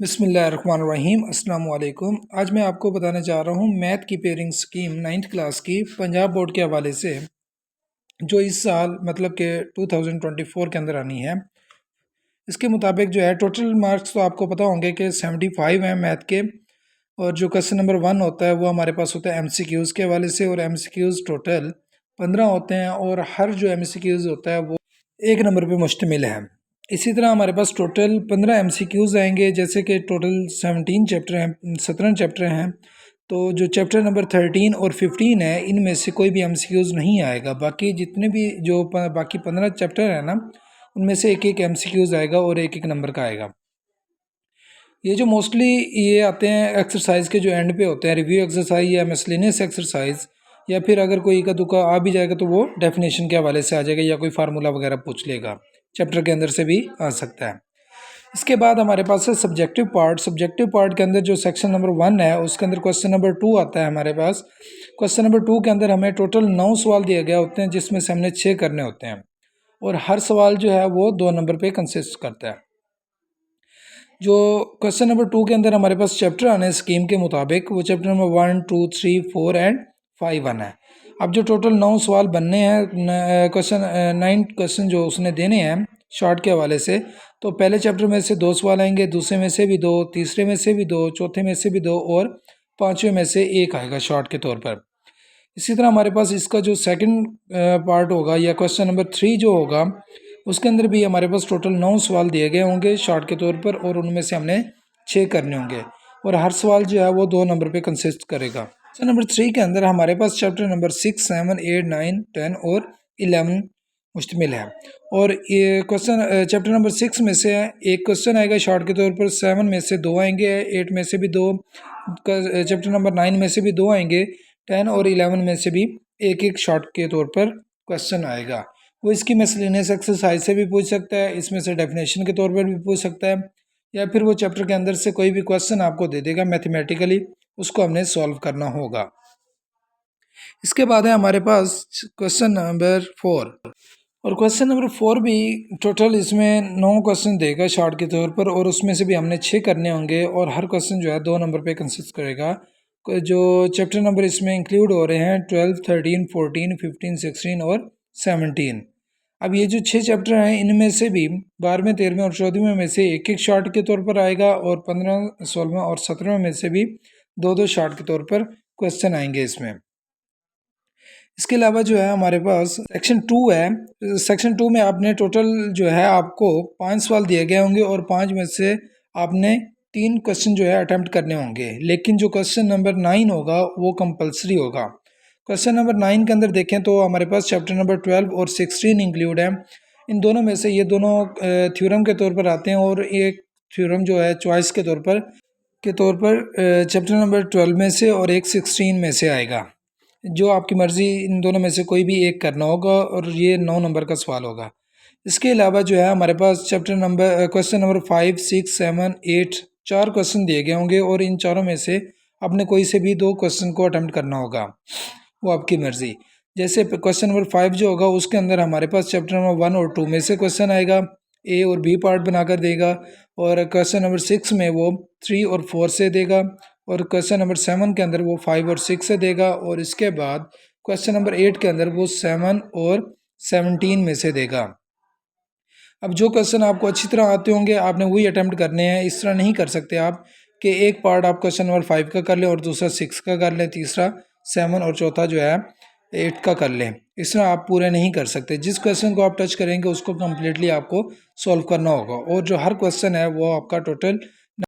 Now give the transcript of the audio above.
बिस्मिल्लाहिर्रहमानिर्रहीम अस्सलाम वालेकुम। आज मैं आपको बताने जा रहा हूँ मैथ की पेयरिंग स्कीम 9th क्लास की पंजाब बोर्ड के हवाले से, जो इस साल मतलब कि 2024 के अंदर आनी है। इसके मुताबिक जो है टोटल मार्क्स तो आपको पता होंगे कि 75 हैं मैथ के, और जो क्वेश्चन नंबर 1 होता है वो हमारे पास होता है एमसीक्यूज़ के हवाले से, और एमसीक्यूज़ टोटल 15 होते हैं, और हर जो एमसीक्यूज़ होता है वो एक नंबर पे मुश्तमिल है। इसी तरह हमारे पास टोटल 15 एमसीक्यूज़ आएंगे, जैसे कि टोटल 17 चैप्टर हैं, 17 चैप्टर हैं। तो जो चैप्टर नंबर 13 और 15 है, इनमें से कोई भी एमसीक्यूज़ नहीं आएगा। बाकी जितने भी जो बाकी 15 चैप्टर हैं ना, उनमें से एक एक एमसीक्यूज़ आएगा और एक एक नंबर का आएगा। ये जो मोस्टली ये आते हैं एक्सरसाइज के जो एंड पे होते हैं, रिव्यू एक्सरसाइज या मिसलेनियस एक्सरसाइज, या फिर अगर कोई इक्का दुक्का आ भी जाएगा तो वो डेफिनेशन के हवाले से आ जाएगा, या कोई फार्मूला वगैरह पूछ लेगा, चैप्टर के अंदर से भी आ सकता है। इसके बाद हमारे पास है सब्जेक्टिव पार्ट। सब्जेक्टिव पार्ट के अंदर जो सेक्शन नंबर 1 है, उसके अंदर क्वेश्चन नंबर 2 आता है हमारे पास। क्वेश्चन नंबर 2 के अंदर हमें टोटल 9 सवाल दिए गए होते हैं, जिसमें से हमने 6 करने होते हैं, और हर सवाल जो है वो 2 नंबर पे कंसिस्ट करता है। जो क्वेश्चन नंबर 2 के अंदर हमारे पास चैप्टर आने हैं स्कीम के मुताबिक, वो चैप्टर नंबर 1, 2, 3, 4 एंड 5 आना है। अब जो टोटल 9 सवाल बनने हैं, क्वेश्चन 9 क्वेश्चन जो उसने देने हैं शॉर्ट के हवाले से, तो पहले चैप्टर में से 2 सवाल आएंगे, दूसरे में से भी 2, तीसरे में से भी 2, चौथे में से भी 2, और पाँचवें में से एक आएगा शॉर्ट के तौर पर। इसी तरह हमारे पास इसका जो सेकंड पार्ट होगा, या क्वेश्चन नंबर 3 जो होगा, उसके अंदर भी हमारे पास टोटल 9 सवाल दिए गए होंगे शॉर्ट के तौर पर, और उनमें से हमने 6 करने होंगे, और हर सवाल जो है वो 2 नंबर पे कंसिस्ट करेगा। क्वेश्चन नंबर 3 के अंदर हमारे पास चैप्टर नंबर 6, 7, 8, 9, 10 और 11 मुश्तमिल है। और ये क्वेश्चन चैप्टर नंबर 6 में से एक क्वेश्चन आएगा शॉर्ट के तौर पर, 7 में से 2 आएंगे, 8 में से भी 2, चैप्टर नंबर 9 में से भी 2 आएंगे, 10 और 11 में से भी एक एक शॉर्ट के तौर पर क्वेश्चन आएगा। वो इसकी मिसलेनियस एक्सरसाइज से भी पूछ सकता है, इसमें से डेफिनेशन के तौर पर भी पूछ सकता है, या फिर वो चैप्टर के अंदर से कोई भी क्वेश्चन आपको दे देगा मैथमेटिकली, उसको हमने सॉल्व करना होगा। इसके बाद है हमारे पास क्वेश्चन नंबर 4, और क्वेश्चन नंबर 4 भी टोटल इसमें 9 क्वेश्चन देगा शॉर्ट के तौर पर, और उसमें से भी हमने 6 करने होंगे, और हर क्वेश्चन जो है 2 नंबर पे कंसिस्ट करेगा। जो चैप्टर नंबर इसमें इंक्लूड हो रहे हैं 12, 13, 14, 15, 16 और 17। अब ये जो 6 चैप्टर हैं, इनमें से भी 12वें, 13वें और 14वें में से एक एक शॉर्ट के तौर पर आएगा, और 15, 16वें और 17वें में से भी 2-2 शॉर्ट के तौर पर क्वेश्चन आएंगे इसमें। इसके अलावा जो है हमारे पास सेक्शन 2 है। सेक्शन 2 में आपने टोटल जो है आपको 5 सवाल दिए गए होंगे, और 5 में से आपने 3 क्वेश्चन जो है अटैम्प्ट करने होंगे, लेकिन जो क्वेश्चन नंबर 9 होगा वो कंपलसरी होगा। क्वेश्चन नंबर 9 के अंदर देखें तो हमारे पास चैप्टर नंबर 12 और 16 इंक्लूड है। इन दोनों में से ये दोनों थ्योरम के तौर पर आते हैं, और एक थ्योरम जो है चॉइस के तौर पर चैप्टर नंबर 12 में से और एक 16 में से आएगा। जो आपकी मर्ज़ी, इन दोनों में से कोई भी एक करना होगा, और ये 9 नंबर का सवाल होगा। इसके अलावा जो है हमारे पास क्वेश्चन नंबर 5, 6, 7, 8 4 क्वेश्चन दिए गए होंगे, और इन चारों में से आपने कोई से भी 2 क्वेश्चन को अटैम्प्ट करना होगा, वो आपकी मर्ज़ी। जैसे क्वेश्चन नंबर 5 जो होगा, उसके अंदर हमारे पास चैप्टर नंबर 1 और 2 में से क्वेश्चन आएगा, ए और बी पार्ट बनाकर देगा, और क्वेश्चन नंबर 6 में वो 3 और 4 से देगा, और क्वेश्चन नंबर 7 के अंदर वो 5 और 6 से देगा, और इसके बाद क्वेश्चन नंबर 8 के अंदर वो 7 और 17 में से देगा। अब जो क्वेश्चन आपको अच्छी तरह आते होंगे आपने वही अटैम्प्ट करने हैं। इस तरह नहीं कर सकते आप कि एक पार्ट आप क्वेश्चन नंबर 5 का कर लें, और दूसरा 6 का कर लें, तीसरा 7 और चौथा जो है 8 का कर लें। इस तरह आप पूरे नहीं कर सकते। जिस क्वेश्चन को आप टच करेंगे उसको कम्प्लीटली आपको सॉल्व करना होगा, और जो हर क्वेश्चन है वो आपका टोटल